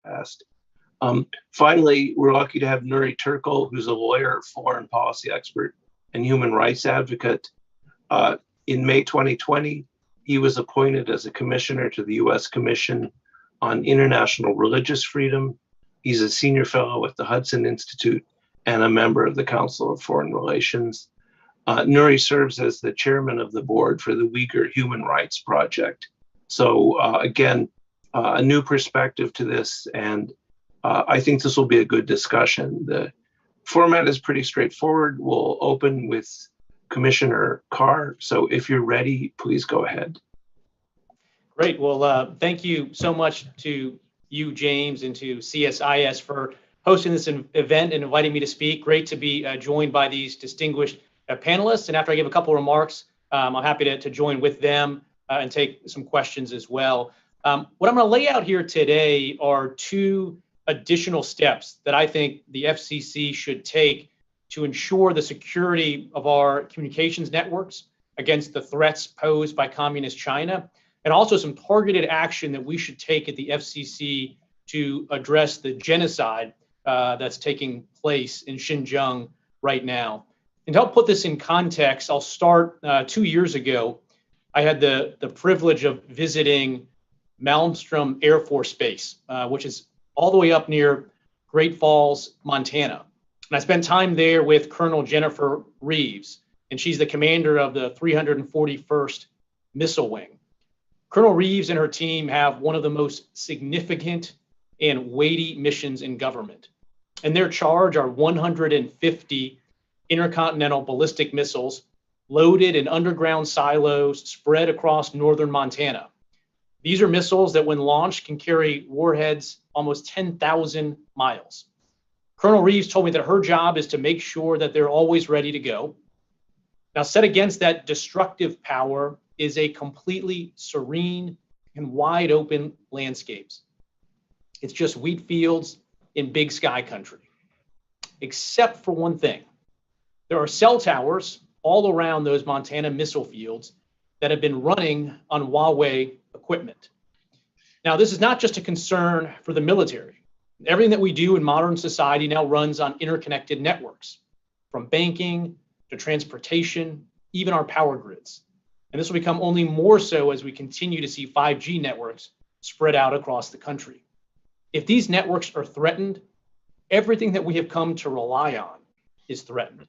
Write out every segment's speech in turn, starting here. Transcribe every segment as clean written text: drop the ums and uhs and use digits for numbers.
past. Finally, we're lucky to have Nuri Turkal, who's a lawyer, foreign policy expert, and human rights advocate. In May 2020, he was appointed as a commissioner to the U.S. Commission on International Religious Freedom. He's a senior fellow at the Hudson Institute and a member of the Council of Foreign Relations. Nuri serves as the chairman of the board for the Uyghur Human Rights Project. So again, a new perspective to this, and I think this will be a good discussion. The format is pretty straightforward. We'll open with Commissioner Carr. So if you're ready, please go ahead. Great. Well, thank you so much to you, James, and to CSIS for hosting this event and inviting me to speak. Great to be joined by these distinguished panelists. And after I give a couple remarks, I'm happy to join with them and take some questions as well. What I'm going to lay out here today are two additional steps that I think the FCC should take to ensure the security of our communications networks against the threats posed by Communist China, and also some targeted action that we should take at the FCC to address the genocide that's taking place in Xinjiang right now. And to help put this in context, I'll start 2 years ago. I had the privilege of visiting Malmstrom Air Force Base, which is all the way up near Great Falls, Montana. And I spent time there with Colonel Jennifer Reeves, and she's the commander of the 341st Missile Wing. Colonel Reeves and her team have one of the most significant and weighty missions in government. And their charge are 150 intercontinental ballistic missiles loaded in underground silos spread across northern Montana. These are missiles that, when launched, can carry warheads almost 10,000 miles. Colonel Reeves told me that her job is to make sure that they're always ready to go. Now, set against that destructive power is a completely serene and wide open landscapes. It's just wheat fields in big sky country, except for one thing. There are cell towers all around those Montana missile fields that have been running on Huawei equipment. Now, this is not just a concern for the military. Everything that we do in modern society now runs on interconnected networks, from banking to transportation, even our power grids. And this will become only more so as we continue to see 5G networks spread out across the country. If these networks are threatened, everything that we have come to rely on is threatened.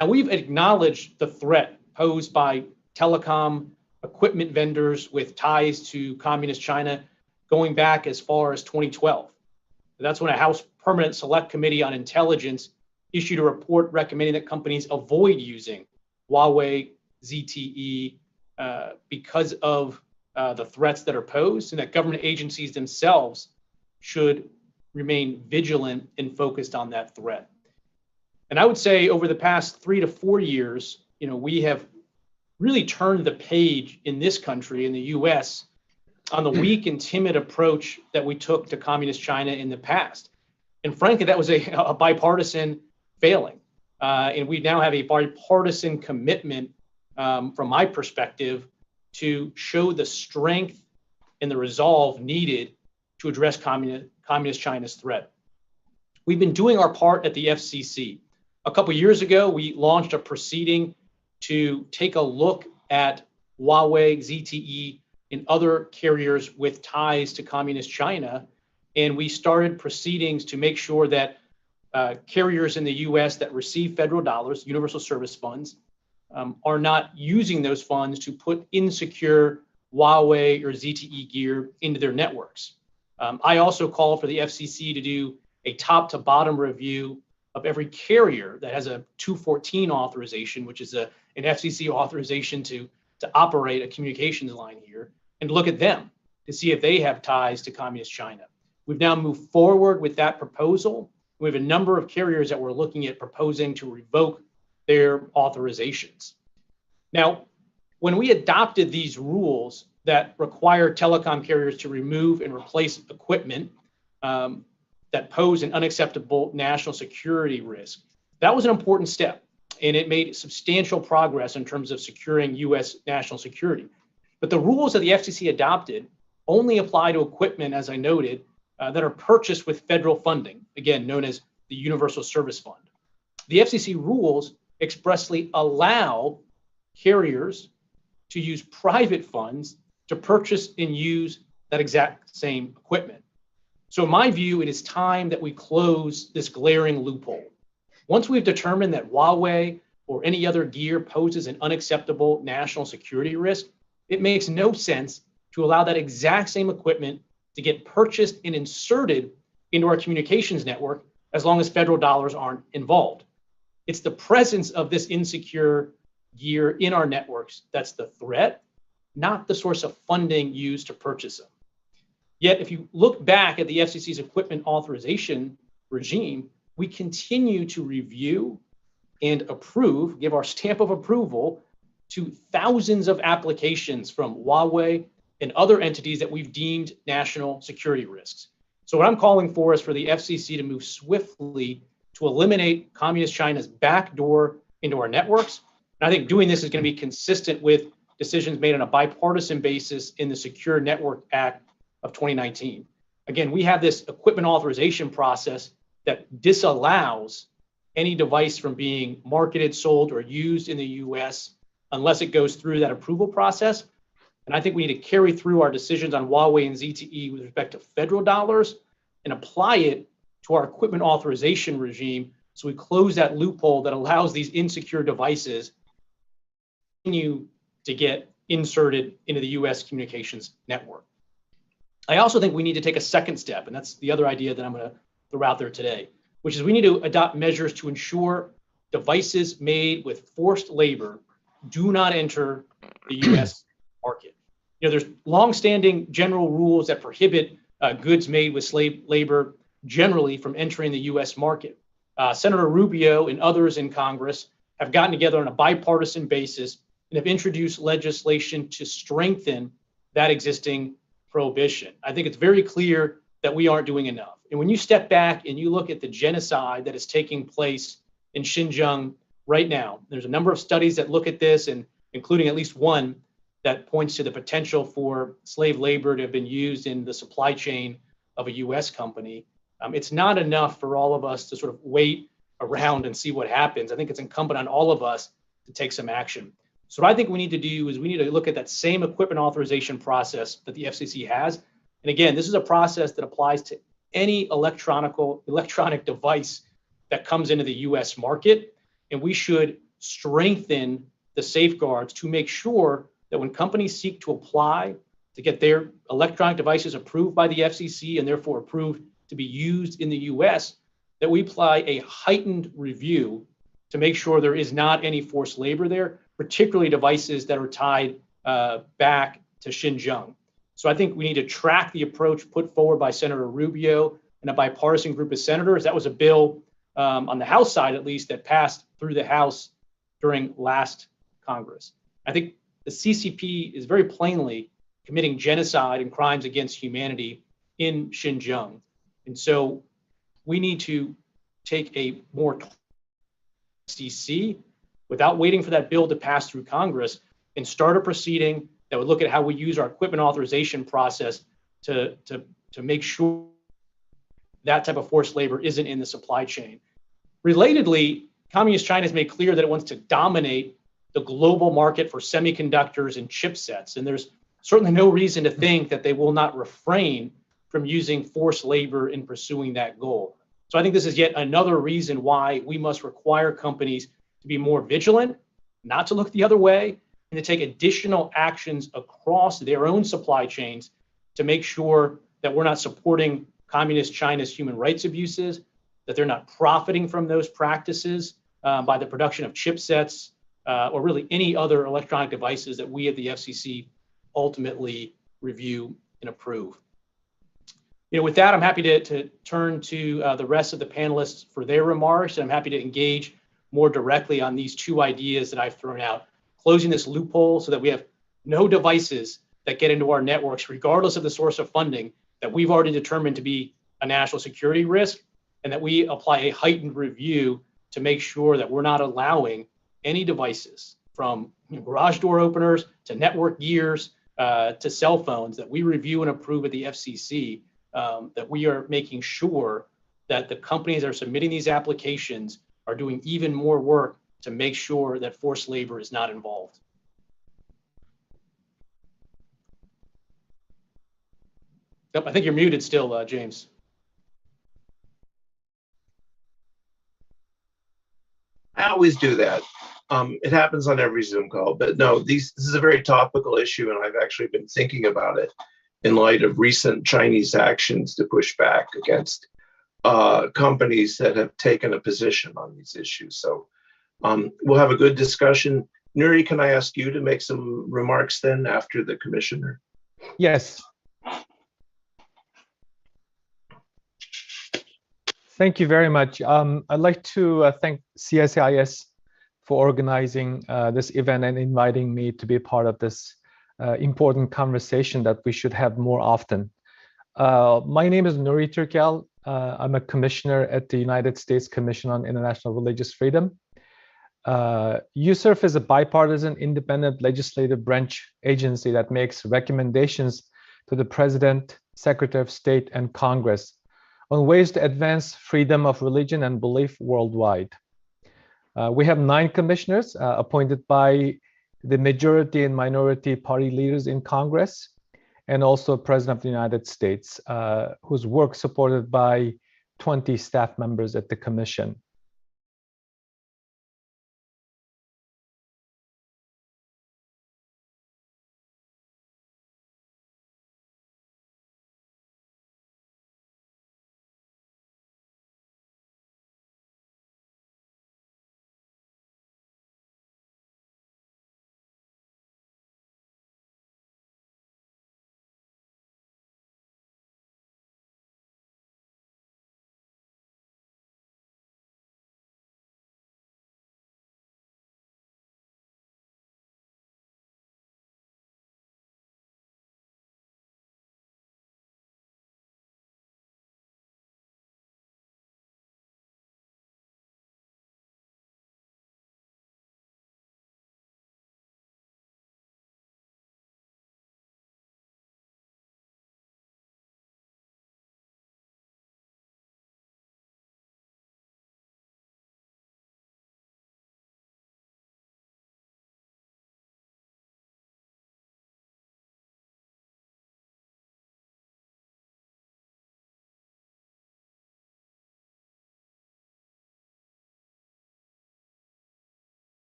Now, we've acknowledged the threat posed by telecom equipment vendors with ties to Communist China going back as far as 2012. That's when a House Permanent Select Committee on Intelligence issued a report recommending that companies avoid using Huawei ZTE because of the threats that are posed, and that government agencies themselves should remain vigilant and focused on that threat. And I would say over the past 3 to 4 years, we have really turned the page in this country, in the US, on the weak and timid approach that we took to Communist China in the past. And frankly, that was a bipartisan failing. And we now have a bipartisan commitment, from my perspective, to show the strength and the resolve needed to address Communist China's threat. We've been doing our part at the FCC. A couple years ago, we launched a proceeding to take a look at Huawei, ZTE, and other carriers with ties to Communist China. And we started proceedings to make sure that carriers in the US that receive federal dollars, universal service funds, are not using those funds to put insecure Huawei or ZTE gear into their networks. I also call for the FCC to do a top to bottom review of every carrier that has a 214 authorization, which is an FCC authorization to operate a communications line here, and look at them to see if they have ties to Communist China. We've now moved forward with that proposal. We have a number of carriers that we're looking at proposing to revoke their authorizations. Now, when we adopted these rules that require telecom carriers to remove and replace equipment that pose an unacceptable national security risk, that was an important step, and it made substantial progress in terms of securing US national security. But the rules that the FCC adopted only apply to equipment, as I noted, that are purchased with federal funding, again, known as the Universal Service Fund. The FCC rules expressly allow carriers to use private funds to purchase and use that exact same equipment. So in my view, it is time that we close this glaring loophole. Once we've determined that Huawei or any other gear poses an unacceptable national security risk, it makes no sense to allow that exact same equipment to get purchased and inserted into our communications network as long as federal dollars aren't involved. It's the presence of this insecure gear in our networks that's the threat, not the source of funding used to purchase them. Yet, if you look back at the FCC's equipment authorization regime, we continue to review and approve, give our stamp of approval to thousands of applications from Huawei and other entities that we've deemed national security risks. So what I'm calling for is for the FCC to move swiftly to eliminate Communist China's backdoor into our networks. And I think doing this is going to be consistent with decisions made on a bipartisan basis in the Secure Network Act of 2019. Again, we have this equipment authorization process that disallows any device from being marketed, sold, or used in the US unless it goes through that approval process. And I think we need to carry through our decisions on Huawei and ZTE with respect to federal dollars and apply it to our equipment authorization regime so we close that loophole that allows these insecure devices to continue to get inserted into the US communications network. I also think we need to take a second step, and that's the other idea that I'm going to throw out there today, which is we need to adopt measures to ensure devices made with forced labor do not enter the US market. There's longstanding general rules that prohibit goods made with slave labor generally from entering the US market. Senator Rubio and others in Congress have gotten together on a bipartisan basis and have introduced legislation to strengthen that existing prohibition. I think it's very clear that we aren't doing enough. And when you step back and you look at the genocide that is taking place in Xinjiang right now, there's a number of studies that look at this, and including at least one that points to the potential for slave labor to have been used in the supply chain of a US company. It's not enough for all of us to sort of wait around and see what happens. I think it's incumbent on all of us to take some action. So what I think we need to do is we need to look at that same equipment authorization process that the FCC has. And again, this is a process that applies to any electronic device that comes into the US market. And we should strengthen the safeguards to make sure that when companies seek to apply to get their electronic devices approved by the FCC and therefore approved to be used in the US, that we apply a heightened review to make sure there is not any forced labor there, particularly devices that are tied back to Xinjiang. So I think we need to track the approach put forward by Senator Rubio and a bipartisan group of senators. That was a bill on the House side, at least, that passed through the House during last Congress. I think the CCP is very plainly committing genocide and crimes against humanity in Xinjiang. And so we need to take a more FCC without waiting for that bill to pass through Congress and start a proceeding that would look at how we use our equipment authorization process to make sure that type of forced labor isn't in the supply chain. Relatedly, Communist China has made clear that it wants to dominate the global market for semiconductors and chipsets. And there's certainly no reason to think that they will not refrain from using forced labor in pursuing that goal. So I think this is yet another reason why we must require companies to be more vigilant, not to look the other way, and to take additional actions across their own supply chains to make sure that we're not supporting Communist China's human rights abuses, that they're not profiting from those practices by the production of chipsets or really any other electronic devices that we at the FCC ultimately review and approve. With that, I'm happy to turn to the rest of the panelists for their remarks. And I'm happy to engage more directly on these two ideas that I've thrown out. Closing this loophole so that we have no devices that get into our networks, regardless of the source of funding, that we've already determined to be a national security risk, and that we apply a heightened review to make sure that we're not allowing any devices from garage door openers to network gears to cell phones that we review and approve at the FCC that we are making sure that the companies that are submitting these applications are doing even more work to make sure that forced labor is not involved. Yep, I think you're muted still, James. I always do that. It happens on every Zoom call, but no, this is a very topical issue, and I've actually been thinking about it in light of recent Chinese actions to push back against companies that have taken a position on these issues. So we'll have a good discussion. Nuri, can I ask you to make some remarks then after the commissioner? Yes. Thank you very much. I'd like to thank CSIS for organizing this event and inviting me to be a part of this important conversation that we should have more often. My name is Nuri Turkel. I'm a commissioner at the United States Commission on International Religious Freedom. USCIRF is a bipartisan independent legislative branch agency that makes recommendations to the President, Secretary of State, and Congress on ways to advance freedom of religion and belief worldwide. We have 9 commissioners appointed by the majority and minority party leaders in Congress, and also President of the United States, whose work supported by 20 staff members at the commission.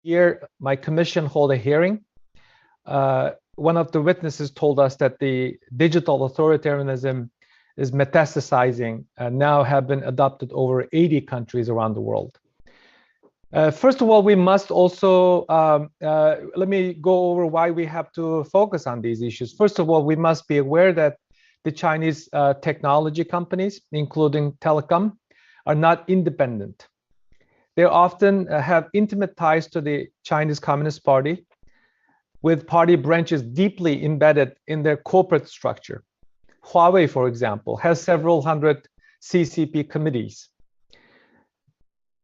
Here, my commission held a hearing. One of the witnesses told us that the digital authoritarianism is metastasizing and now have been adopted over 80 countries around the world. First of all, we must also, let me go over why we have to focus on these issues. First of all, we must be aware that the Chinese technology companies, including telecom, are not independent. They often have intimate ties to the Chinese Communist Party, with party branches deeply embedded in their corporate structure. Huawei, for example, has several hundred CCP committees.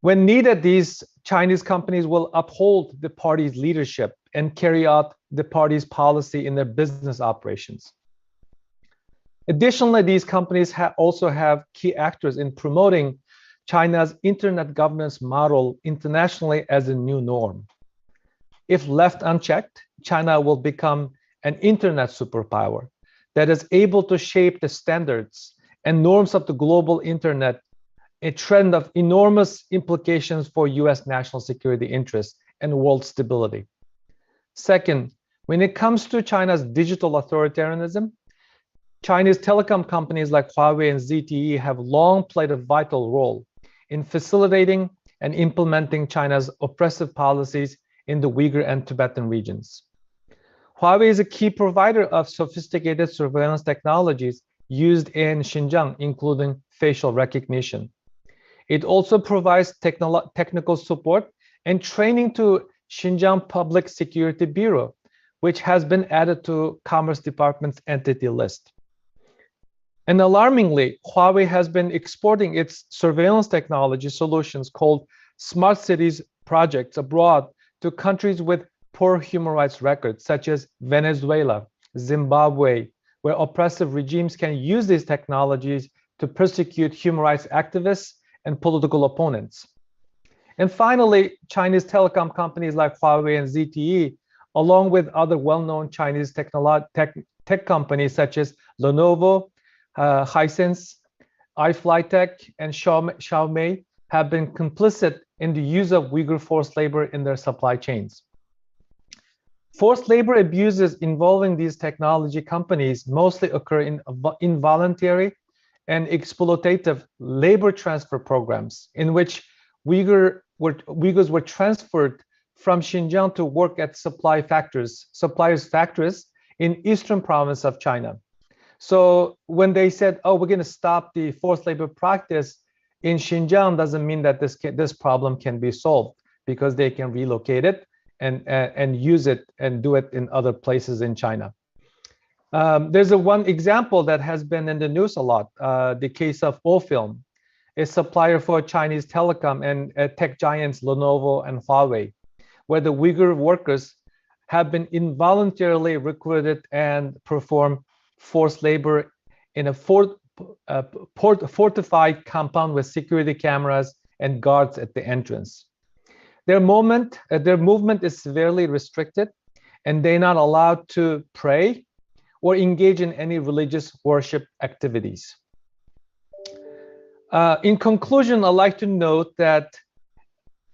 When needed, these Chinese companies will uphold the party's leadership and carry out the party's policy in their business operations. Additionally, these companies also have key actors in promoting China's internet governance model internationally as a new norm. If left unchecked, China will become an internet superpower that is able to shape the standards and norms of the global internet a trend of enormous implications for US national security interests and world stability. Second, when it comes to China's digital authoritarianism, Chinese telecom companies like Huawei and ZTE have long played a vital role in facilitating and implementing China's oppressive policies in the Uyghur and Tibetan regions. Huawei is a key provider of sophisticated surveillance technologies used in Xinjiang, including facial recognition. It also provides technical support and training to Xinjiang Public Security Bureau, which has been added to Commerce Department's entity list. And alarmingly, Huawei has been exporting its surveillance technology solutions called Smart Cities projects abroad to countries with poor human rights records, such as Venezuela, Zimbabwe, where oppressive regimes can use these technologies to persecute human rights activists and political opponents. And finally, Chinese telecom companies like Huawei and ZTE, along with other well-known Chinese tech companies such as Lenovo, Hisense, iFlyTech, and Xiaomi, have been complicit in the use of Uyghur forced labor in their supply chains. Forced labor abuses involving these technology companies mostly occur in involuntary and exploitative labor transfer programs in which Uyghurs were transferred from Xinjiang to work at suppliers' factories in eastern province of China. So when they said, "Oh, we're going to stop the forced labor practice in Xinjiang," doesn't mean that this problem can be solved, because they can relocate it and use it and do it in other places in China. There's one example that has been in the news a lot, the case of Ofilm, a supplier for Chinese telecom and tech giants Lenovo and Huawei, where the Uyghur workers have been involuntarily recruited and perform forced labor in a fortified compound with security cameras and guards at the entrance. Their movement is severely restricted, and they're not allowed to pray or engage in any religious worship activities. In conclusion, I'd like to note that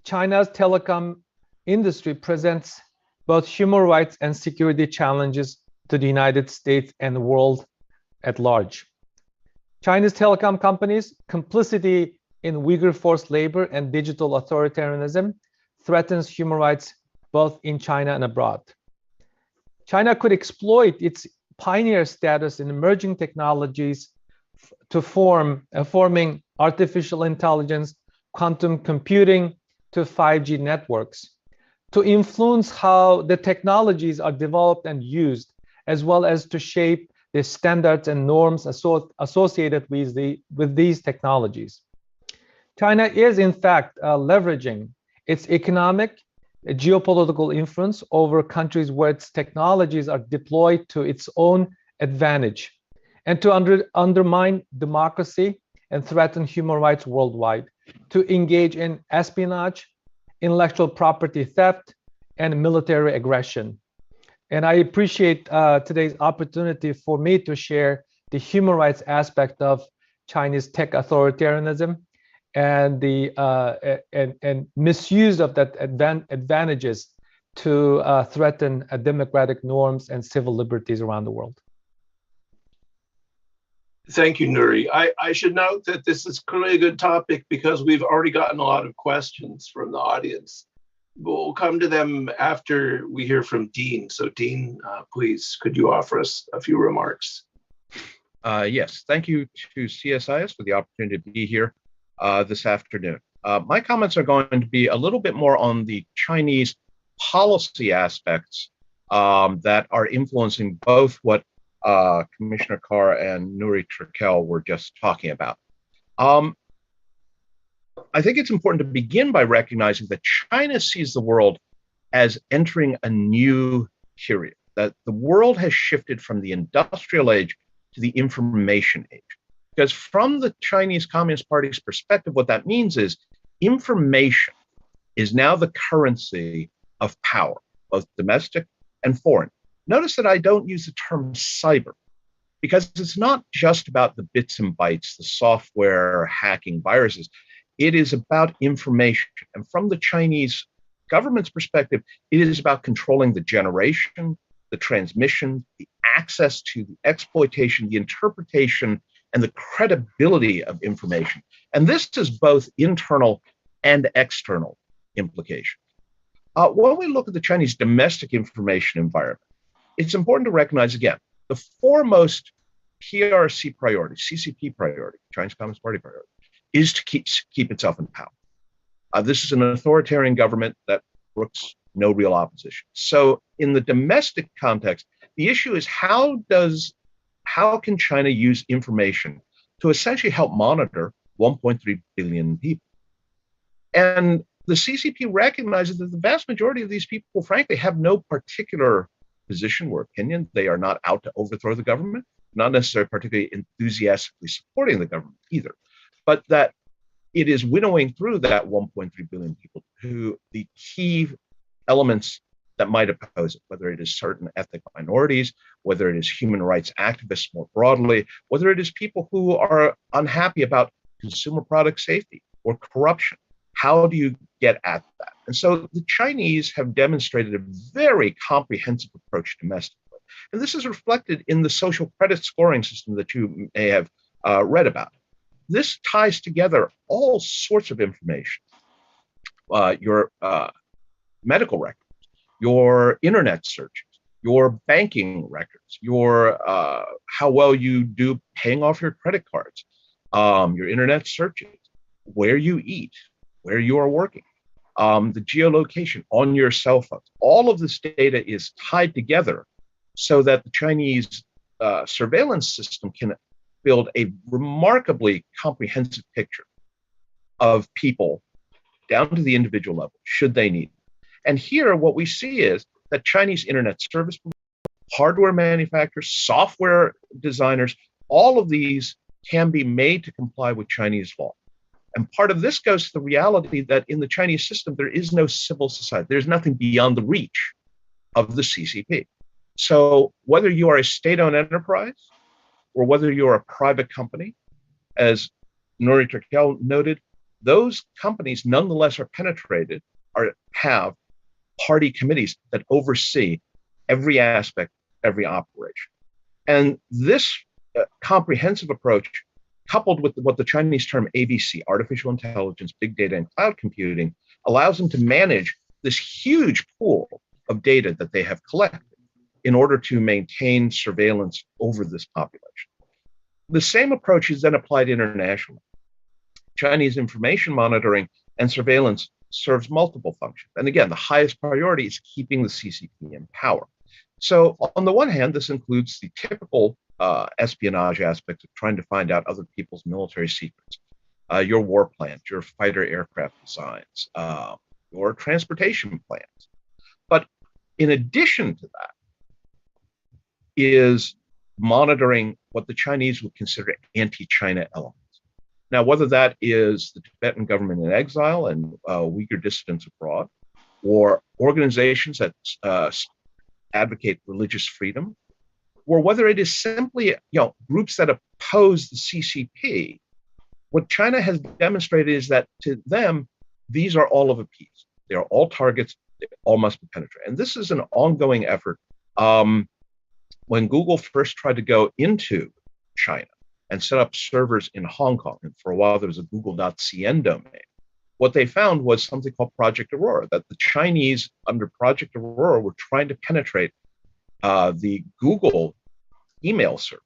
China's telecom industry presents both human rights and security challenges to the United States and the world at large. China's telecom companies' complicity in Uyghur forced labor and digital authoritarianism threatens human rights both in China and abroad. China could exploit its pioneer status in emerging technologies to forming artificial intelligence, quantum computing to 5G networks, to influence how the technologies are developed and used, as well as to shape the standards and norms associated with these technologies. China is, in fact, leveraging its economic, geopolitical influence over countries where its technologies are deployed to its own advantage and to undermine democracy and threaten human rights worldwide, to engage in espionage, intellectual property theft, and military aggression. And I appreciate today's opportunity for me to share the human rights aspect of Chinese tech authoritarianism and the and misuse of that advantages to threaten democratic norms and civil liberties around the world. Thank you, Nuri. I should note that this is clearly a good topic because we've already gotten a lot of questions from the audience. We'll come to them after we hear from Dean. So Dean, please, could you offer us a few remarks? Yes, thank you to CSIS for the opportunity to be here this afternoon. My comments are going to be a little bit more on the Chinese policy aspects that are influencing both what Commissioner Carr and Nuri Turkel were just talking about. I think it's important to begin by recognizing that China sees the world as entering a new period, that the world has shifted from the industrial age to the information age. Because from the Chinese Communist Party's perspective, what that means is information is now the currency of power, both domestic and foreign. Notice that I don't use the term cyber. because it's not just about the bits and bytes, the software hacking viruses. It is about information. And from the Chinese government's perspective, it is about controlling the generation, the transmission, the access to the exploitation, the interpretation, and the credibility of information. And this is both internal and external implications. When we look at the Chinese domestic information environment, it's important to recognize, again, the foremost PRC priority, CCP priority, Chinese Communist Party priority, is to keep itself in power. This is an authoritarian government that brooks no real opposition. So in the domestic context, the issue is how can China use information to essentially help monitor 1.3 billion people? And the CCP recognizes that the vast majority of these people, frankly, have no particular position or opinion. They are not out to overthrow the government, not necessarily particularly enthusiastically supporting the government either, but that it is winnowing through that 1.3 billion people to the key elements that might oppose it, whether it is certain ethnic minorities, whether it is human rights activists more broadly, whether it is people who are unhappy about consumer product safety or corruption. How do you get at that? And so the Chinese have demonstrated a very comprehensive approach domestically. And this is reflected in the social credit scoring system that you may have read about. This ties together all sorts of information, your medical records, your internet searches, your banking records, your how well you do paying off your credit cards, your internet searches, where you eat, where you are working, the geolocation on your cell phones. All of this data is tied together so that the Chinese surveillance system can build a remarkably comprehensive picture of people down to the individual level, should they need it. And here, what we see is that Chinese internet service providers, hardware manufacturers, software designers, all of these can be made to comply with Chinese law. And part of this goes to the reality that in the Chinese system, there is no civil society. There's nothing beyond the reach of the CCP. So whether you are a state-owned enterprise or whether you're a private company, as Nuri Turkel noted, those companies nonetheless are penetrated or have party committees that oversee every aspect, every operation. And this comprehensive approach, coupled with what the Chinese term ABC, artificial intelligence, big data, and cloud computing, allows them to manage this huge pool of data that they have collected in order to maintain surveillance over this population. The same approach is then applied internationally. Chinese information monitoring and surveillance serves multiple functions. And again, the highest priority is keeping the CCP in power. So on the one hand, this includes the typical espionage aspects of trying to find out other people's military secrets, your war plans, your fighter aircraft designs, your transportation plans. But in addition to that is monitoring what the Chinese would consider anti-China elements. Now, whether that is the Tibetan government in exile and Uyghur dissidents abroad, or organizations that advocate religious freedom, or whether it is simply groups that oppose the CCP, what China has demonstrated is that to them, these are all of a piece. They are all targets. They all must be penetrated. And this is an ongoing effort. When Google first tried to go into China and set up servers in Hong Kong, and for a while there was a google.cn domain, what they found was something called Project Aurora, that the Chinese under Project Aurora were trying to penetrate the Google email servers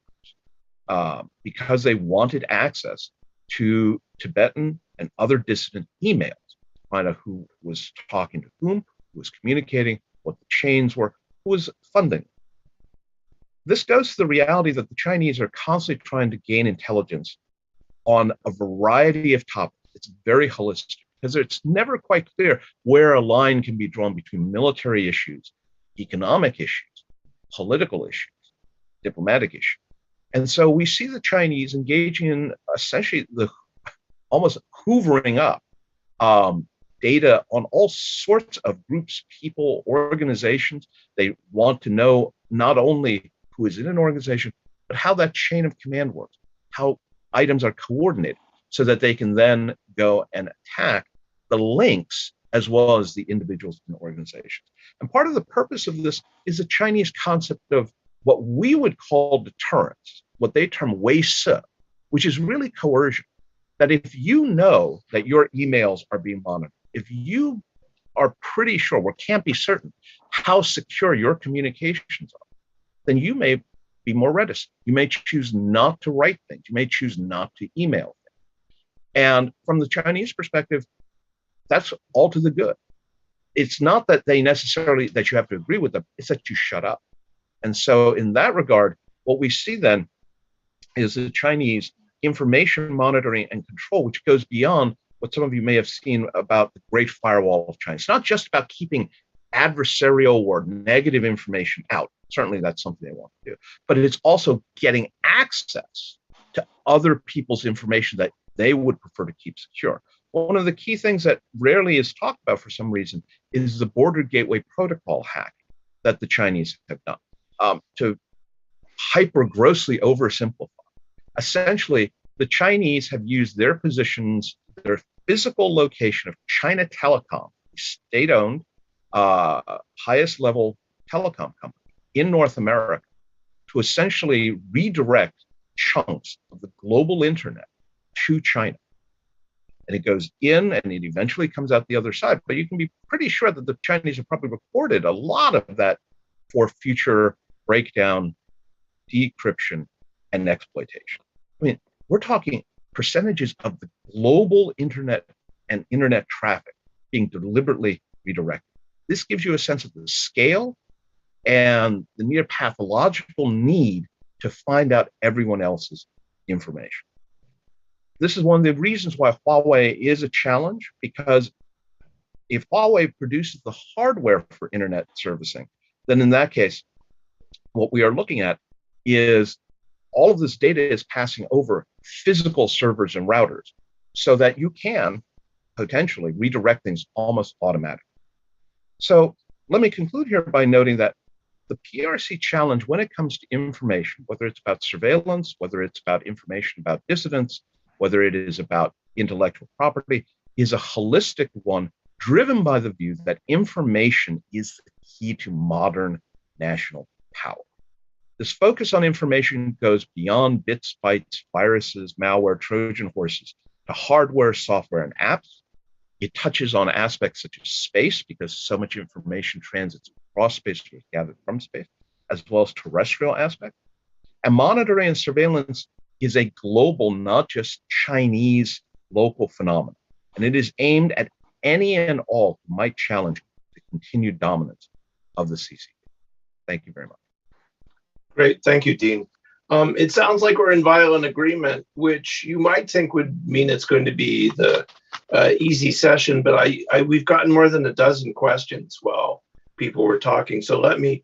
because they wanted access to Tibetan and other dissident emails to find out who was talking to whom, who was communicating, what the chains were, who was funding. This goes to the reality that the Chinese are constantly trying to gain intelligence on a variety of topics. It's very holistic because it's never quite clear where a line can be drawn between military issues, economic issues, political issues, diplomatic issues. And so we see the Chinese engaging in essentially the almost hoovering up data on all sorts of groups, people, organizations. They want to know not only who is in an organization, but how that chain of command works, how items are coordinated so that they can then go and attack the links as well as the individuals and organizations. And part of the purpose of this is a Chinese concept of what we would call deterrence, what they term 威慑, which is really coercion. That if you know that your emails are being monitored, if you are pretty sure, or can't be certain, how secure your communications are, then you may be more reticent. You may choose not to write things. You may choose not to email things. And from the Chinese perspective, that's all to the good. It's not that they necessarily, that you have to agree with them, it's that you shut up. And so in that regard, what we see then is the Chinese information monitoring and control, which goes beyond what some of you may have seen about the Great Firewall of China. It's not just about keeping adversarial or negative information out. Certainly that's something they want to do. But it's also getting access to other people's information that they would prefer to keep secure. One of the key things that rarely is talked about for some reason is the border gateway protocol hack that the Chinese have done. To hyper grossly oversimplify, essentially, the Chinese have used their positions, their physical location of China Telecom, state-owned, highest level telecom company in North America, to essentially redirect chunks of the global internet to China. And it goes in and it eventually comes out the other side. But you can be pretty sure that the Chinese have probably recorded a lot of that for future breakdown, decryption, and exploitation. I mean, we're talking percentages of the global internet and internet traffic being deliberately redirected. This gives you a sense of the scale and the near pathological need to find out everyone else's information. This is one of the reasons why Huawei is a challenge, because if Huawei produces the hardware for internet servicing, then in that case, what we are looking at is all of this data is passing over physical servers and routers so that you can potentially redirect things almost automatically. So let me conclude here by noting that the PRC challenge when it comes to information, whether it's about surveillance, whether it's about information about dissidents, whether it is about intellectual property, is a holistic one driven by the view that information is the key to modern national power. This focus on information goes beyond bits, bytes, viruses, malware, Trojan horses, to hardware, software, and apps. It touches on aspects such as space, because so much information transits across space or is gathered from space, as well as terrestrial aspects. And monitoring and surveillance is a global, not just Chinese local phenomenon. And it is aimed at any and all who might challenge the continued dominance of the CCP. Thank you very much. Great, thank you, Dean. It sounds like we're in violent agreement, which you might think would mean it's going to be the easy session, but we've gotten more than a dozen questions while people were talking. So let me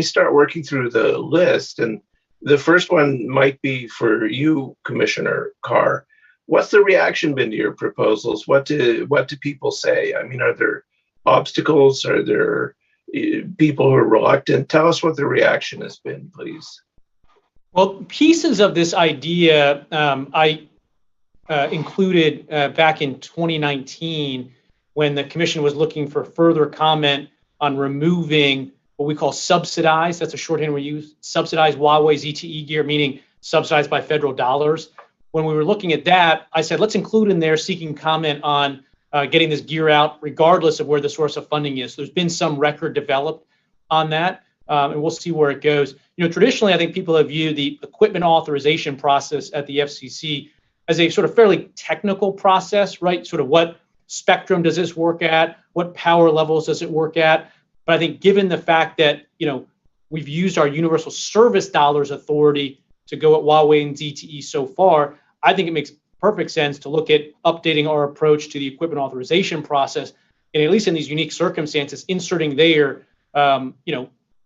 start working through the list. And the first one might be for you, Commissioner Carr. What's the reaction been to your proposals? What do people say? I mean, are there obstacles? Are there people who are reluctant? Tell us what the reaction has been, please. Well, pieces of this idea I included back in 2019 when the commission was looking for further comment on removing what we call subsidized, that's a shorthand we use, subsidized Huawei ZTE gear, meaning subsidized by federal dollars. When we were looking at that, I said, let's include in there seeking comment on getting this gear out regardless of where the source of funding is. So there's been some record developed on that, and we'll see where it goes. You know, traditionally, I think people have viewed the equipment authorization process at the FCC as a sort of fairly technical process, right? Sort of what spectrum does this work at? What power levels does it work at? But I think given the fact that, you know, we've used our universal service dollars authority to go at Huawei and ZTE so far, I think it makes perfect sense to look at updating our approach to the equipment authorization process, and at least in these unique circumstances, inserting there,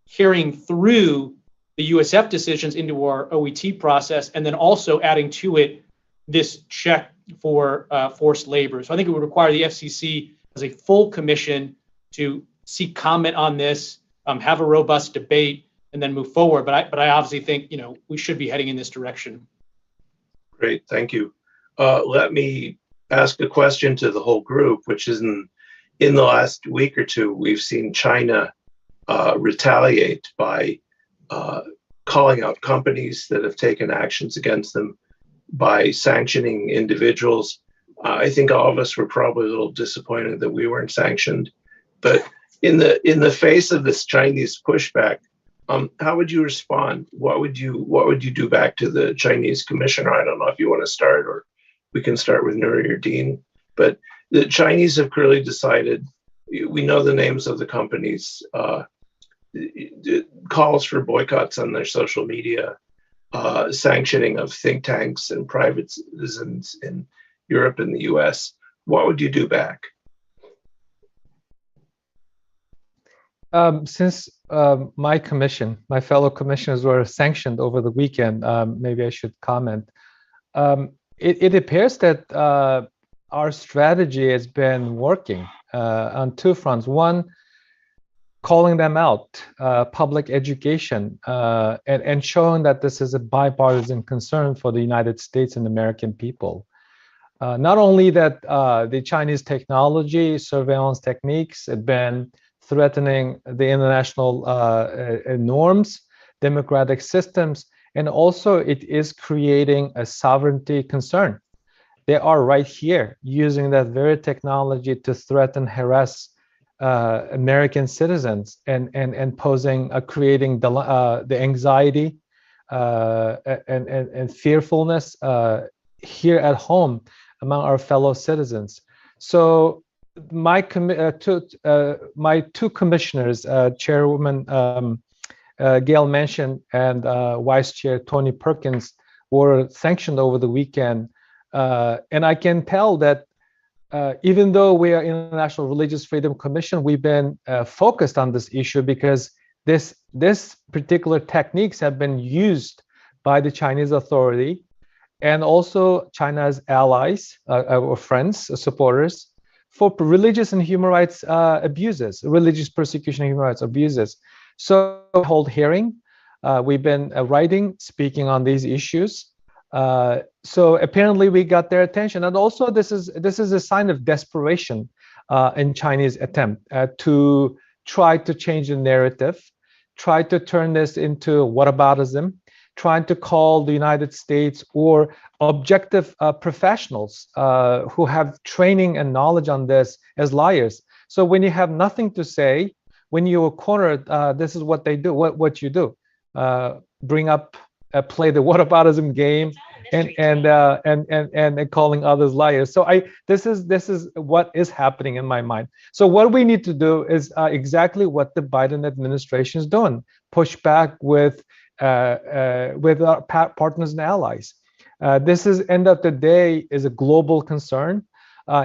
carrying through the USF decisions into our OET process, and then also adding to it this check for forced labor. So I think it would require the FCC as a full commission to seek comment on this, have a robust debate, and then move forward. But I obviously think, we should be heading in this direction. Great, thank you. Let me ask a question to the whole group, which is in the last week or two, we've seen China retaliate by calling out companies that have taken actions against them, by sanctioning individuals. I think all of us were probably a little disappointed that we weren't sanctioned. But in the face of this Chinese pushback, how would you respond? What would you do back to the Chinese commissioner? I don't know if you want to start, or we can start with Nuri or Dean. But the Chinese have clearly decided. We know the names of the companies. Calls for boycotts on their social media, sanctioning of think tanks and private citizens in Europe and the US. What would you do back? Since my fellow commissioners were sanctioned over the weekend, maybe I should comment. It appears that our strategy has been working on two fronts. One, calling them out, public education, and showing that this is a bipartisan concern for the United States and American people. Not only that the Chinese technology, surveillance techniques have been threatening the international norms, democratic systems, and also it is creating a sovereignty concern. They are right here using that very technology to threaten, harass American citizens and posing, creating the anxiety and fearfulness here at home among our fellow citizens. So my two commissioners, Chairwoman Gail Manchin and Vice Chair Tony Perkins, were sanctioned over the weekend, and I can tell that even though we are International Religious Freedom Commission, we've been focused on this issue because this particular techniques have been used by the Chinese authority and also China's allies or friends, supporters, for religious and human rights abuses, religious persecution and human rights abuses. So hold hearing. We've been writing, speaking on these issues. So apparently we got their attention, and also this is a sign of desperation in Chinese attempt to try to change the narrative, try to turn this into whataboutism, trying to call the United States or objective professionals who have training and knowledge on this as liars. So when you have nothing to say, when you are cornered, this is what they do. What you do, bring up, play the whataboutism game, and calling others liars. So this is what is happening in my mind. So what we need to do is exactly what the Biden administration is doing: push back with our partners and allies. This is, end of the day, is a global concern.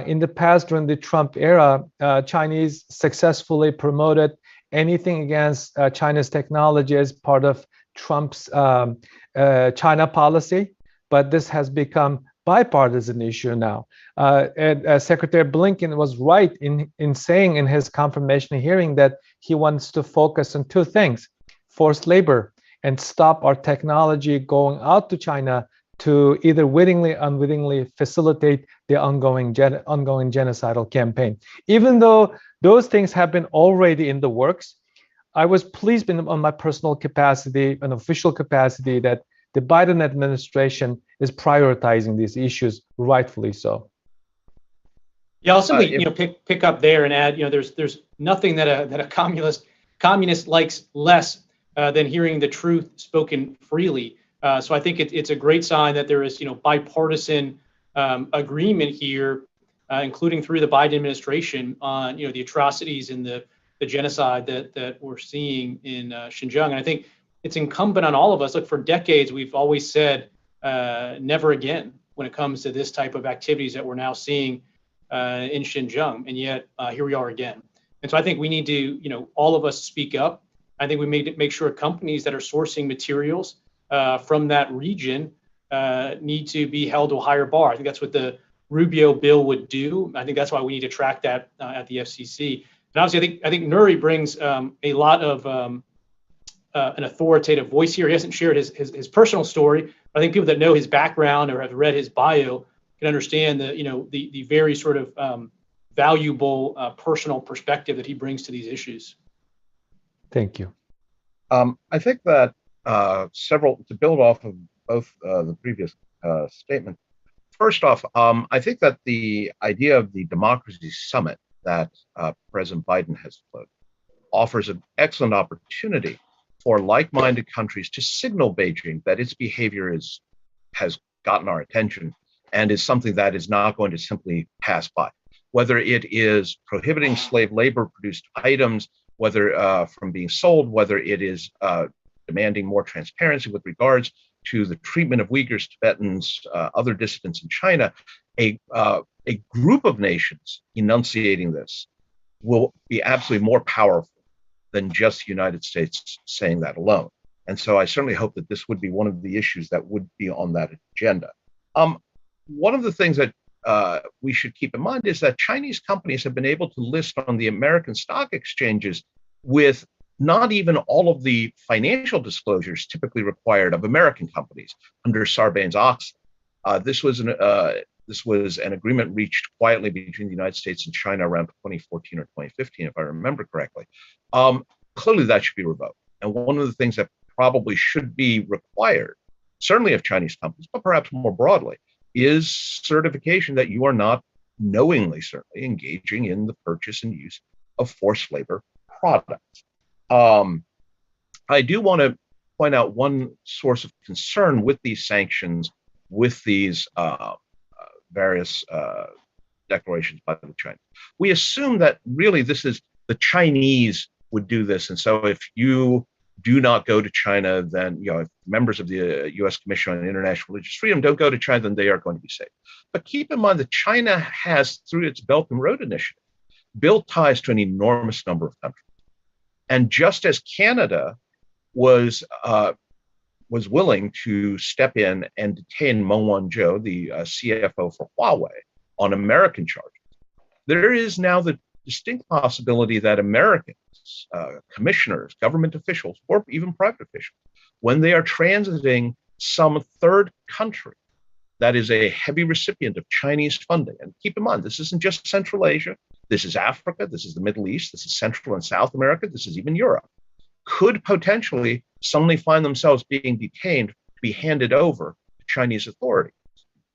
In the past, during the Trump era, Chinese successfully promoted anything against China's technology as part of Trump's China policy, but this has become bipartisan issue now. And Secretary Blinken was right in saying in his confirmation hearing that he wants to focus on two things: forced labor, and stop our technology going out to China to either wittingly or unwittingly facilitate the ongoing genocidal campaign. Even though those things have been already in the works, I was pleased on my personal capacity, an official capacity, that the Biden administration is prioritizing these issues, rightfully so. Yeah, I'll simply pick up there and add, there's nothing that a communist likes less than hearing the truth spoken freely. So I think it's a great sign that there is bipartisan agreement here, including through the Biden administration, on the atrocities and the genocide that we're seeing in Xinjiang. And I think it's incumbent on all of us. Look, for decades we've always said never again when it comes to this type of activities that we're now seeing in Xinjiang, and yet here we are again. And so I think we need to all of us speak up. I think we make sure companies that are sourcing materials from that region need to be held to a higher bar. I think that's what the Rubio bill would do. I think that's why we need to track that at the FCC. And obviously, I think Nuri brings a lot of an authoritative voice here. He hasn't shared his personal story. But I think people that know his background or have read his bio can understand the very sort of valuable personal perspective that he brings to these issues. Thank you. I think that to build off of both the previous statements. First off, I think that the idea of the Democracy Summit that President Biden has floated offers an excellent opportunity for like-minded countries to signal Beijing that its behavior has gotten our attention and is something that is not going to simply pass by. Whether it is prohibiting slave labor-produced items, whether from being sold, whether it is demanding more transparency with regards to the treatment of Uyghurs, Tibetans, other dissidents in China, a group of nations enunciating this will be absolutely more powerful than just the United States saying that alone. And so I certainly hope that this would be one of the issues that would be on that agenda. One of the things that we should keep in mind is that Chinese companies have been able to list on the American stock exchanges with not even all of the financial disclosures typically required of American companies under Sarbanes-Oxley. This was an agreement reached quietly between the United States and China around 2014 or 2015, if I remember correctly. Clearly, that should be revoked. And one of the things that probably should be required, certainly of Chinese companies, but perhaps more broadly, is certification that you are not knowingly, certainly, engaging in the purchase and use of forced labor products. I do want to point out one source of concern with these sanctions, with these various declarations by the Chinese. We assume that really this is the Chinese would do this, and so if you do not go to China, then if members of the U.S. Commission on International Religious Freedom don't go to China, then they are going to be safe. But keep in mind that China has, through its Belt and Road Initiative, built ties to an enormous number of countries. And just as Canada was willing to step in and detain Meng Wanzhou, the CFO for Huawei, on American charges, there is now the distinct possibility that Americans, commissioners, government officials, or even private officials, when they are transiting some third country that is a heavy recipient of Chinese funding, and keep in mind, this isn't just Central Asia, this is Africa, this is the Middle East, this is Central and South America, this is even Europe, could potentially suddenly find themselves being detained to be handed over to Chinese authorities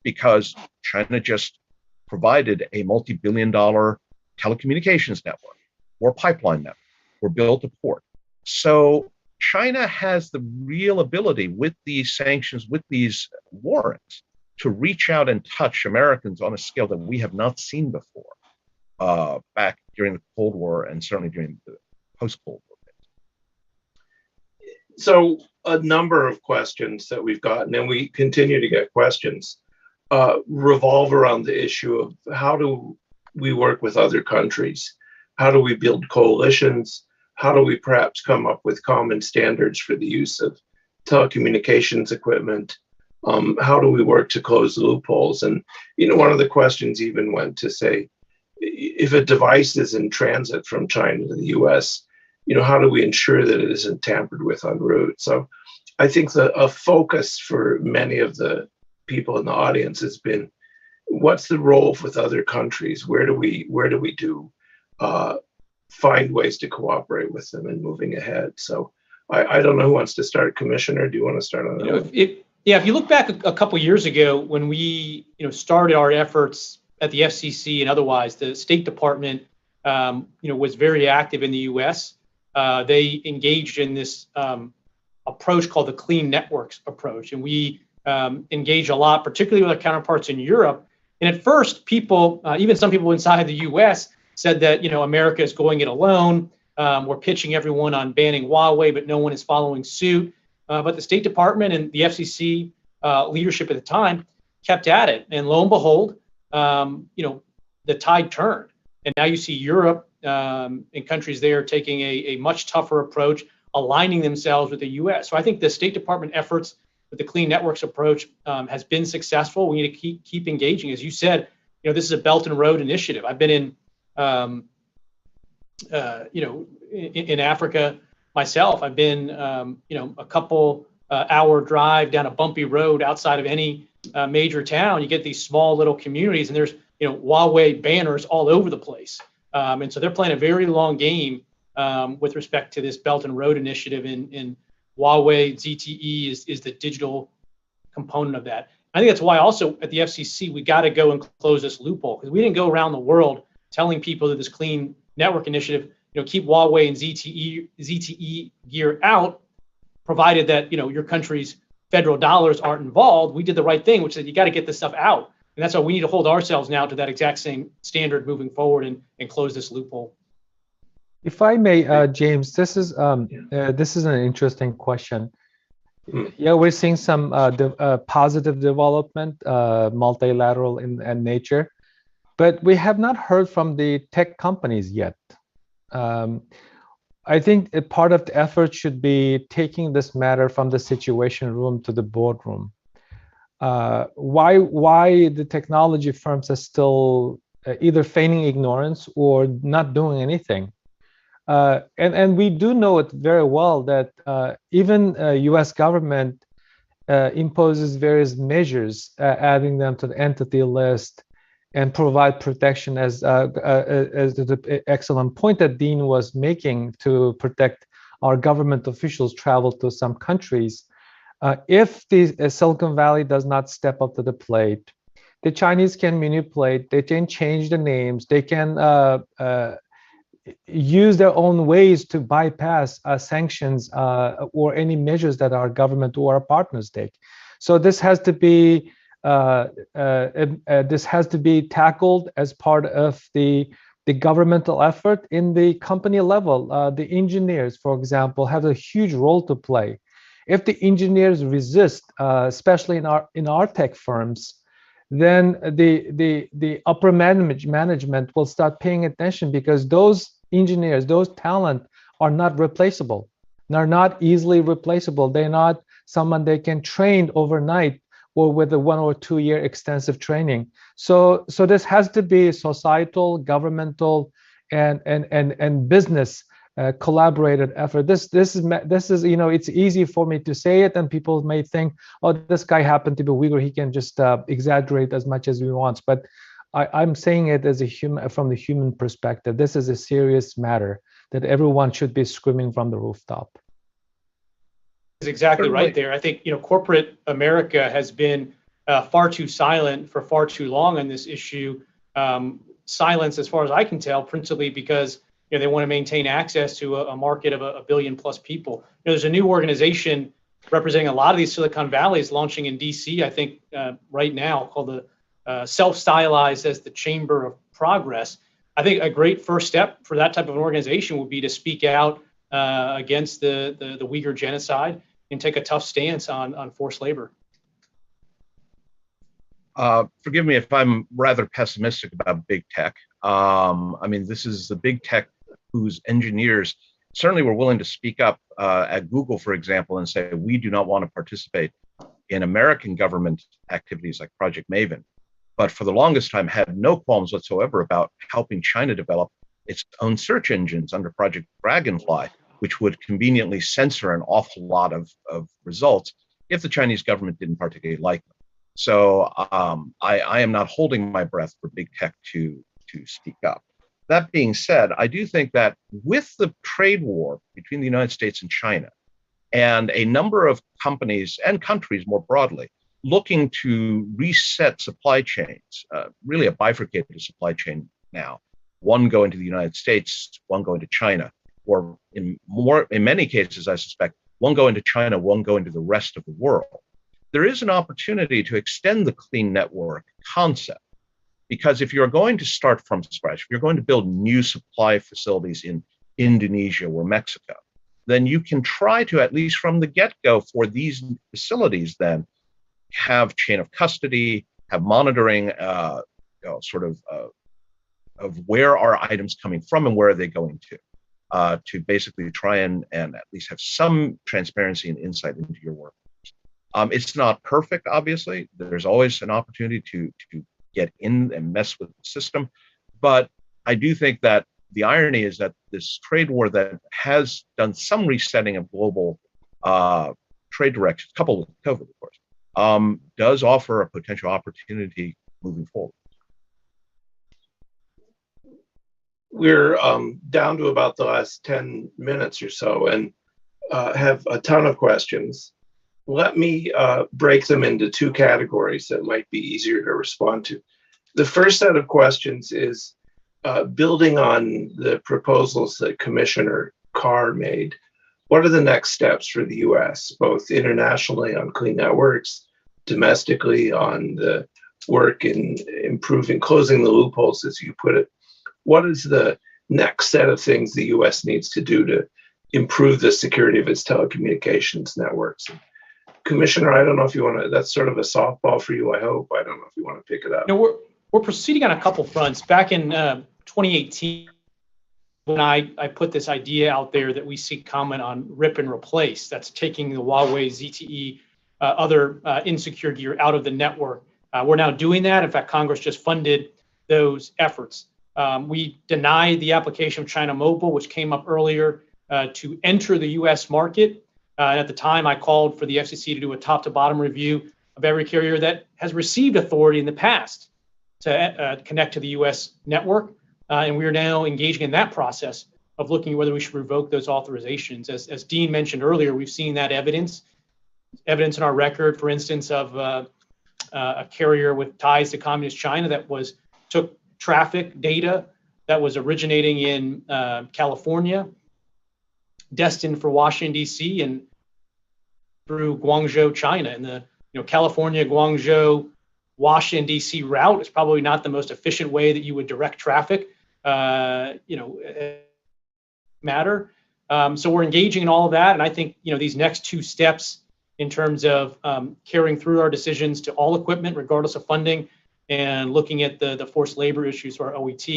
because China just provided a multi-billion-dollar telecommunications network or pipeline network or built a port. So China has the real ability with these sanctions, with these warrants, to reach out and touch Americans on a scale that we have not seen before back during the Cold War and certainly during the post-Cold War. So a number of questions that we've gotten, and we continue to get questions, revolve around the issue of how do we work with other countries? How do we build coalitions? How do we perhaps come up with common standards for the use of telecommunications equipment? How do we work to close loopholes? And, one of the questions even went to say, if a device is in transit from China to the US, how do we ensure that it isn't tampered with en route? So I think a focus for many of the people in the audience has been, what's the role with other countries? Where do we find ways to cooperate with them in moving ahead? So I don't know who wants to start. Commissioner, do you want to start on that? If you look back a couple years ago when we started our efforts at the FCC and otherwise, the State Department was very active in the U.S. They engaged in this approach called the Clean Networks approach, and we engaged a lot, particularly with our counterparts in Europe. And at first, people, even some people inside the U.S., said that America is going it alone. We're pitching everyone on banning Huawei, but no one is following suit. But the State Department and the FCC leadership at the time kept at it, and lo and behold, the tide turned, and now you see Europe and countries there taking a much tougher approach, aligning themselves with the U.S. So I think the State Department efforts with the Clean Networks approach has been successful. We need to keep engaging, as you said. This is a Belt and Road initiative. I've been in Africa myself. I've been, a couple hour drive down a bumpy road outside of any major town. You get these small little communities, and there's Huawei banners all over the place. And so they're playing a very long game with respect to this Belt and Road Initiative. And Huawei ZTE is the digital component of that. I think that's why also at the FCC, we got to go and close this loophole, because we didn't go around the world telling people that this Clean Network Initiative, keep Huawei and ZTE gear out, provided that, your country's federal dollars aren't involved. We did the right thing, which is you got to get this stuff out. And that's why we need to hold ourselves now to that exact same standard moving forward and close this loophole. If I may, James, this is an interesting question. Yeah, we're seeing some positive development, multilateral in nature, but we have not heard from the tech companies yet. I think a part of the effort should be taking this matter from the situation room to the boardroom. Why the technology firms are still either feigning ignorance or not doing anything? And we do know it very well that even U.S. government imposes various measures, adding them to the entity list, and provide protection, as the excellent point that Dean was making, to protect our government officials travel to some countries. If the Silicon Valley does not step up to the plate, the Chinese can manipulate, they can change the names, they can use their own ways to bypass sanctions or any measures that our government or our partners take. So this has to be tackled as part of the governmental effort in the company level. The engineers, for example, have a huge role to play. If the engineers resist, especially in our tech firms, then the upper management will start paying attention, because those engineers, those talent are not replaceable. They're not easily replaceable. They're not someone they can train overnight or with a 1 or 2 year extensive training. So this has to be societal, governmental, and business collaborated effort. This is it's easy for me to say it, and people may think, oh, this guy happened to be Uyghur, he can just exaggerate as much as he wants. But I'm saying it as from the human perspective. This is a serious matter that everyone should be screaming from the rooftop. Is exactly right there. I think corporate America has been far too silent for far too long on this issue. Silence, as far as I can tell, principally because they want to maintain access to a market of a billion plus people. There's a new organization representing a lot of these Silicon Valleys launching in DC, I think, right now, called the self-stylized as the Chamber of Progress. I think a great first step for that type of an organization would be to speak out against the Uyghur genocide and take a tough stance on forced labor. Forgive me if I'm rather pessimistic about big tech. This is the big tech whose engineers certainly were willing to speak up at Google, for example, and say, we do not want to participate in American government activities like Project Maven. But for the longest time had no qualms whatsoever about helping China develop its own search engines under Project Dragonfly, which would conveniently censor an awful lot of results if the Chinese government didn't particularly like them. So I am not holding my breath for big tech to speak up. That being said, I do think that with the trade war between the United States and China, and a number of companies and countries more broadly looking to reset supply chains, really a bifurcated supply chain now, one going to the United States, one going to China, or in many cases, I suspect, one going to China, one going to the rest of the world. There is an opportunity to extend the clean network concept, because if you're going to start from scratch, if you're going to build new supply facilities in Indonesia or Mexico, then you can try to, at least from the get-go for these facilities, then have chain of custody, have monitoring, of where are items coming from and where are they going to basically try and at least have some transparency and insight into your work. It's not perfect, obviously. There's always an opportunity to get in and mess with the system. But I do think that the irony is that this trade war that has done some resetting of global trade directions, coupled with COVID, of course, does offer a potential opportunity moving forward. We're down to about the last 10 minutes or so and have a ton of questions. Let me break them into two categories that might be easier to respond to. The first set of questions is building on the proposals that Commissioner Carr made. What are the next steps for the US, both internationally on clean networks, domestically on the work in improving, closing the loopholes, as you put it? What is the next set of things the US needs to do to improve the security of its telecommunications networks? Commissioner, I don't know if you want to, that's sort of a softball for you, I hope. I don't know if you want to pick it up. No, we're proceeding on a couple fronts. Back in 2018, when I put this idea out there that we seek comment on rip and replace, that's taking the Huawei, ZTE, other insecure gear out of the network. We're now doing that. In fact, Congress just funded those efforts. We denied the application of China Mobile, which came up earlier, to enter the US market. And at the time, I called for the FCC to do a top-to-bottom review of every carrier that has received authority in the past to connect to the US network. And we are now engaging in that process of looking at whether we should revoke those authorizations. As Dean mentioned earlier, we've seen that evidence in our record, for instance, of a carrier with ties to Communist China that took traffic data that was originating in California, destined for Washington, D.C., and through Guangzhou, China. And the California, Guangzhou, Washington, D.C. route is probably not the most efficient way that you would direct traffic, matter. So we're engaging in all of that. And I think, these next two steps in terms of carrying through our decisions to all equipment, regardless of funding, and looking at the forced labor issues for our OET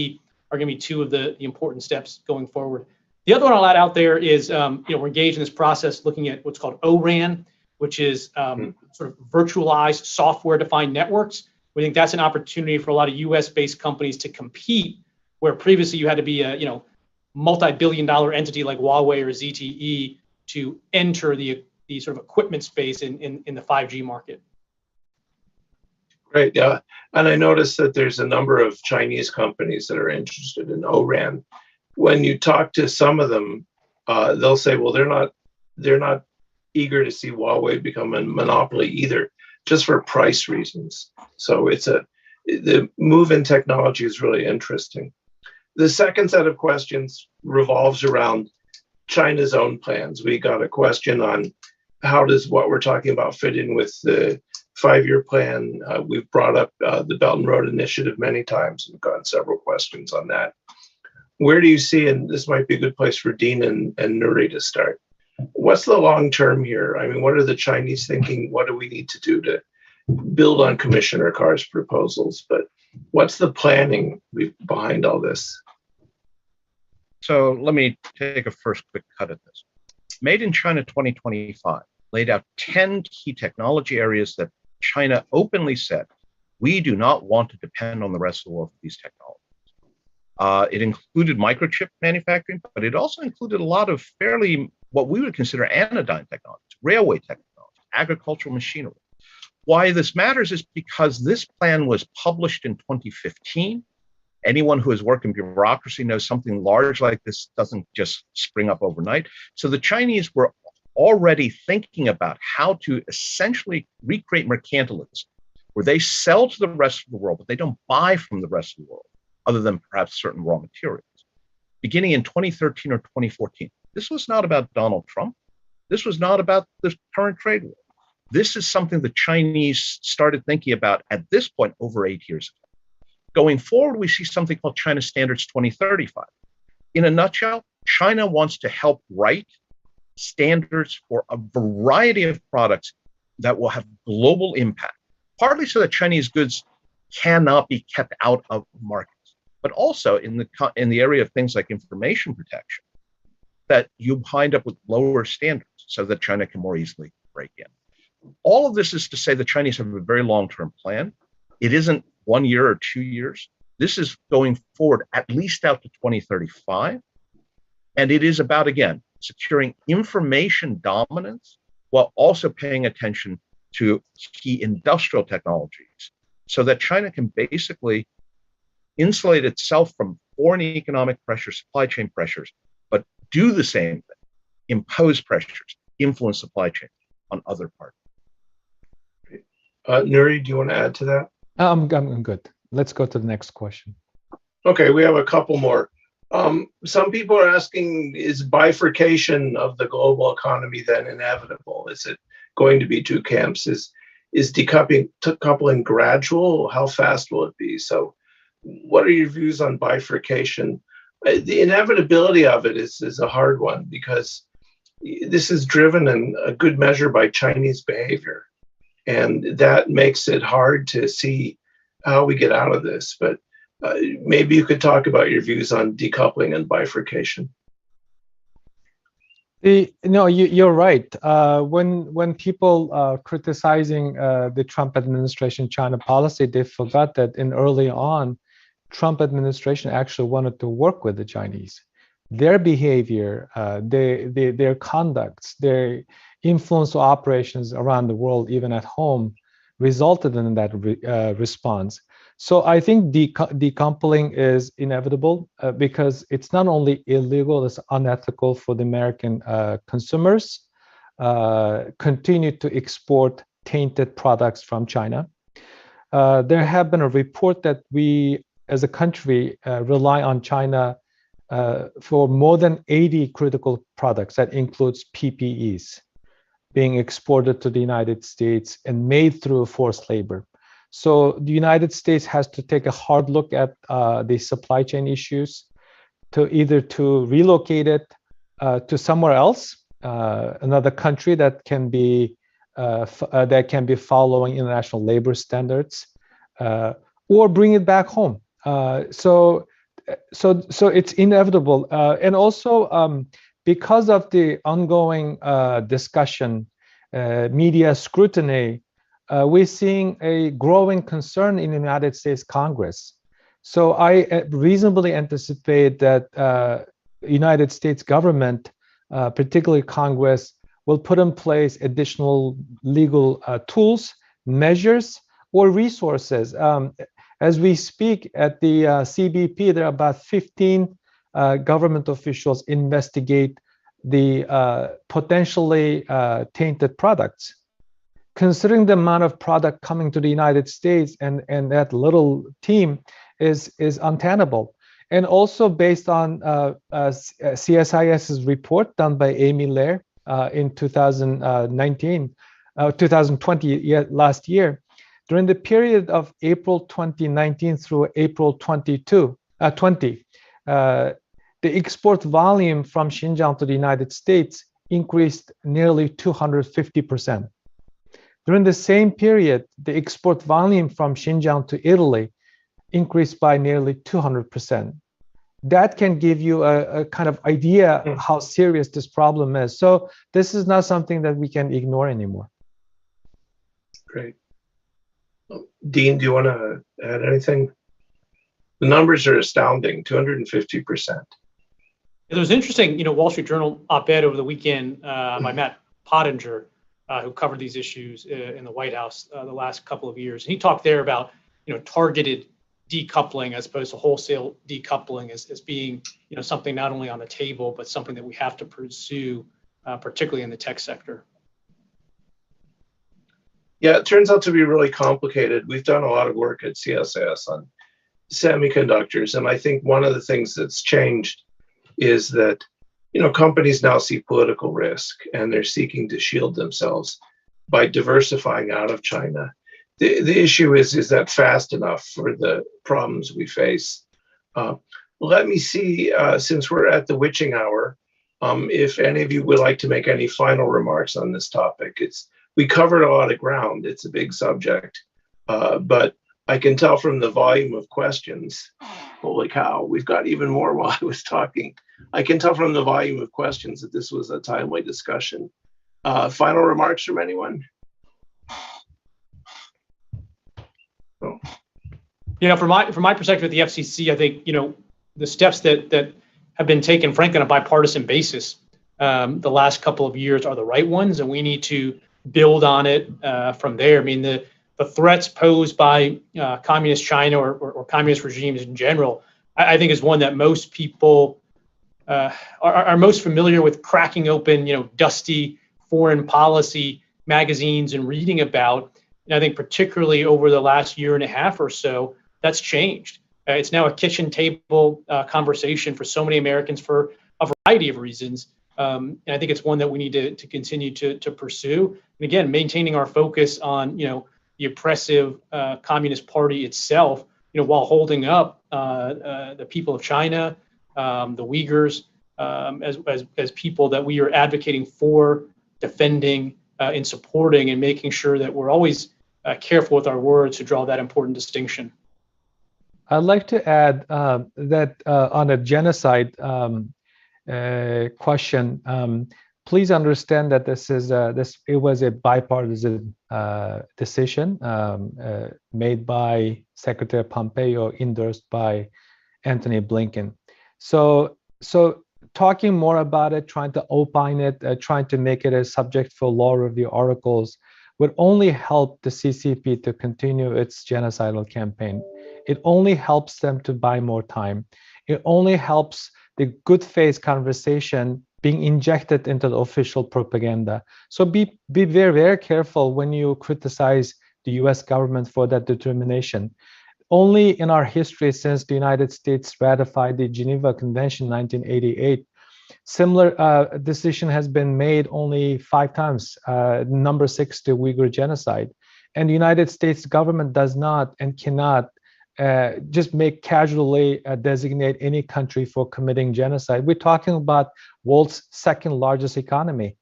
are going to be two of the important steps going forward. The other one I'll add out there is, we're engaged in this process looking at what's called ORAN, which is sort of virtualized software-defined networks. We think that's an opportunity for a lot of US-based companies to compete, where previously you had to be a multi-billion-dollar entity like Huawei or ZTE to enter the sort of equipment space in the 5G market. Great, yeah. And I noticed that there's a number of Chinese companies that are interested in ORAN. When you talk to some of them, they'll say, well, they're not eager to see Huawei become a monopoly either, just for price reasons. So the move in technology is really interesting. The second set of questions revolves around China's own plans. We got a question on how does what we're talking about fit in with the 5-year plan. We've brought up the Belt and Road Initiative many times. We've gotten several questions on that. Where do you see, and this might be a good place for Dean and Nuri to start, what's the long term here? I mean, what are the Chinese thinking? What do we need to do to build on Commissioner Carr's proposals? But what's the planning behind all this? So let me take a first quick cut at this. Made in China 2025 laid out 10 key technology areas that China openly said, we do not want to depend on the rest of the world for these technologies. It included microchip manufacturing, but it also included a lot of fairly, what we would consider anodyne technologies, railway technology, agricultural machinery. Why this matters is because this plan was published in 2015. Anyone who has worked in bureaucracy knows something large like this doesn't just spring up overnight. So the Chinese were already thinking about how to essentially recreate mercantilism, where they sell to the rest of the world, but they don't buy from the rest of the world, other than perhaps certain raw materials. Beginning in 2013 or 2014, this was not about Donald Trump. This was not about the current trade war. This is something the Chinese started thinking about at this point over 8 years ago. Going forward, we see something called China Standards 2035. In a nutshell, China wants to help write standards for a variety of products that will have global impact, partly so that Chinese goods cannot be kept out of markets, but also in the area of things like information protection, that you wind up with lower standards so that China can more easily break in. All of this is to say the Chinese have a very long-term plan. It isn't 1 year or 2 years. This is going forward at least out to 2035. And it is about, again, securing information dominance while also paying attention to key industrial technologies so that China can basically insulate itself from foreign economic pressures, supply chain pressures, but do the same thing, impose pressures, influence supply chains on other parties. Nuri, do you want to add to that? I'm good. Let's go to the next question. Okay, we have a couple more. Some people are asking, is bifurcation of the global economy then inevitable? Is it going to be two camps? Is decoupling gradual? How fast will it be? So what are your views on bifurcation? The inevitability of it is a hard one because this is driven in a good measure by Chinese behavior. And that makes it hard to see how we get out of this. But maybe you could talk about your views on decoupling and bifurcation. No, you're right. When people are criticizing the Trump administration China policy, they forgot that in early on, Trump administration actually wanted to work with the Chinese. Their behavior, their conducts, their influence of operations around the world, even at home, resulted in that response. So I think decoupling is inevitable because it's not only illegal, it's unethical for the American consumers continue to export tainted products from China. There have been a report that we as a country rely on China for more than 80 critical products. That includes PPEs being exported to the United States and made through forced labor. So the United States has to take a hard look at the supply chain issues to either relocate it to somewhere else, another country that can be following international labor standards, or bring it back home. So it's inevitable, and also because of the ongoing discussion, media scrutiny. We're seeing a growing concern in the United States Congress. So I reasonably anticipate that United States government, particularly Congress, will put in place additional legal tools, measures, or resources. As we speak at the CBP, there are about 15 government officials investigate the potentially tainted products. Considering the amount of product coming to the United States and that little team is untenable. And also based on CSIS's report done by Amy Lair in 2020, last year, during the period of April 2019 through April 20, the export volume from Xinjiang to the United States increased nearly 250%. During the same period, the export volume from Xinjiang to Italy increased by nearly 200%. That can give you a kind of idea how serious this problem is. So this is not something that we can ignore anymore. Great. Dean, do you want to add anything? The numbers are astounding, 250%. It was interesting, Wall Street Journal op-ed over the weekend by Matt Pottinger, who covered these issues in the White House the last couple of years. And he talked there about, targeted decoupling as opposed to wholesale decoupling as being, something not only on the table, but something that we have to pursue, particularly in the tech sector. Yeah, it turns out to be really complicated. We've done a lot of work at CSIS on semiconductors. And I think one of the things that's changed is that companies now see political risk and they're seeking to shield themselves by diversifying out of China. The issue is that fast enough for the problems we face? Let me see, since we're at the witching hour, if any of you would like to make any final remarks on this topic. We covered a lot of ground. It's a big subject, but I can tell from the volume of questions, holy cow, we've got even more while I was talking. I can tell from the volume of questions that this was a timely discussion. Final remarks from anyone? Oh. From my perspective at the FCC, I think the steps that have been taken, frankly, on a bipartisan basis the last couple of years are the right ones, and we need to build on it from there. I mean, the threats posed by communist China or communist regimes in general, I think is one that most people are most familiar with cracking open, dusty foreign policy magazines and reading about. And I think particularly over the last year and a half or so, that's changed. It's now a kitchen table conversation for so many Americans for a variety of reasons. And I think it's one that we need to continue to pursue. And again, maintaining our focus on, the oppressive Communist Party itself, while holding up the people of China, the Uyghurs, as people that we are advocating for, defending, and supporting, and making sure that we're always careful with our words to draw that important distinction. I'd like to add that on a genocide question, please understand that it was a bipartisan decision made by Secretary Pompeo, endorsed by Anthony Blinken. So talking more about it, trying to opine it, trying to make it a subject for law review articles would only help the CCP to continue its genocidal campaign. It only helps them to buy more time. It only helps the good faith conversation being injected into the official propaganda. So be very, very careful when you criticize the US government for that determination. Only in our history since the United States ratified the Geneva Convention in 1988, similar decision has been made only 5 times, number 6, the Uyghur genocide. And the United States government does not and cannot just make casually designate any country for committing genocide. We're talking about world's 2nd largest economy.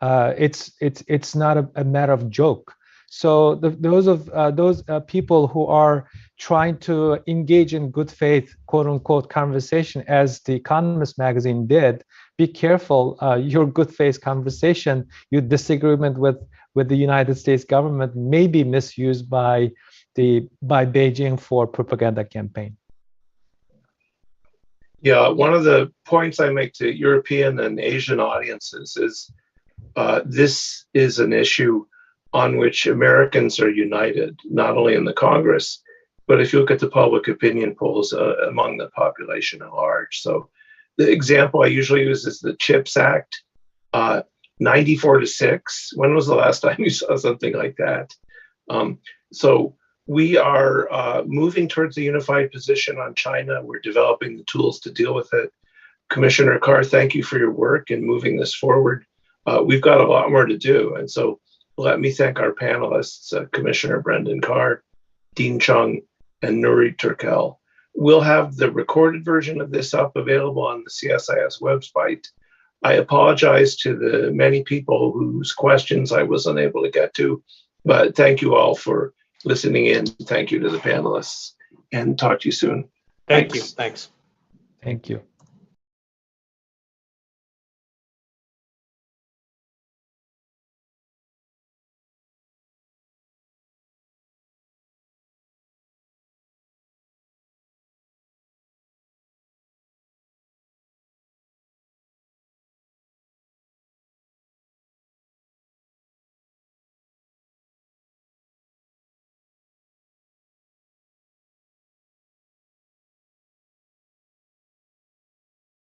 It's not a matter of joke. So those people who are trying to engage in good faith, quote unquote, conversation, as the Economist magazine did, be careful. Your good faith conversation, your disagreement with the United States government may be misused by Beijing for propaganda campaign. Yeah, one of the points I make to European and Asian audiences is this is an issue on which Americans are united, not only in the Congress, but if you look at the public opinion polls among the population at large. So the example I usually use is the CHIPS Act, 94-6. When was the last time you saw something like that? So we are moving towards a unified position on China. We're developing the tools to deal with it. Commissioner Carr, thank you for your work in moving this forward. We've got a lot more to do. And so let me thank our panelists, Commissioner Brendan Carr, Dean Chung, and Nuri Turkel. We'll have the recorded version of this up available on the CSIS website. I apologize to the many people whose questions I was unable to get to, but thank you all for listening in. Thank you to the panelists, and talk to you soon. Thank you. Thanks. Thank you.